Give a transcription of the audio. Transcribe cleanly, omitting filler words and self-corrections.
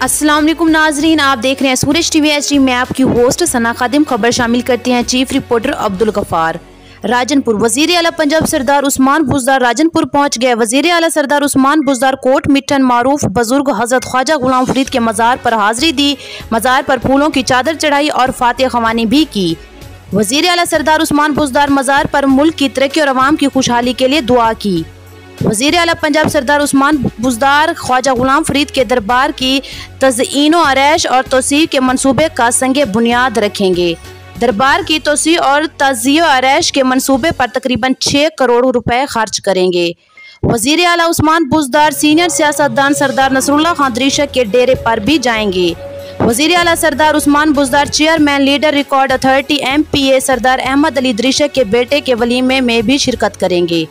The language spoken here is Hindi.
अस्सलाम वालेकुम नाजरीन, आप देख रहे हैं सूरज टीवी HD। मैं आपकी होस्ट सना खादिम। खबर शामिल करते हैं चीफ रिपोर्टर अब्दुल गफ्फार। राजनपुर वजीर आला पंजाब सरदार उस्मान बुज़दार राजनपुर पहुंच गए। वजीर आला सरदार उस्मान बुज़दार कोट मिट्टन मारूफ बुजुर्ग हजरत ख्वाजा गुलाम फरीद के मज़ार पर हाजिरी दी। मज़ार पर फूलों की चादर चढ़ाई और फातिहा ख़वानी भी की। वजीर आला सरदार उस्मान बुज़दार मज़ार पर मुल्क की तरक्की और अवाम की खुशहाली के लिए दुआ की। वज़ीर आला पंजाब सरदार उस्मान बुज़दार ख्वाजा गुलाम फरीद के दरबार की तज़ईन व आरैश और तोसी के मंसूबे का संगे बुनियाद रखेंगे। दरबार की तोसी और तज़ईन व आरैश के मंसूबे पर तकरीबन 6 करोड़ रुपए खर्च करेंगे। वज़ीर आला उस्मान बुज़दार सीनियर सियासतदान सरदार नसरुल्लाह खान दरीशा के डेरे पर भी जाएंगे। वज़ीर आला Sardar Usman Buzdar chairman leader record authority MPA Sardar Ahmed Ali Darisha के बेटे के वलीमे में भी शिरकत करेंगे।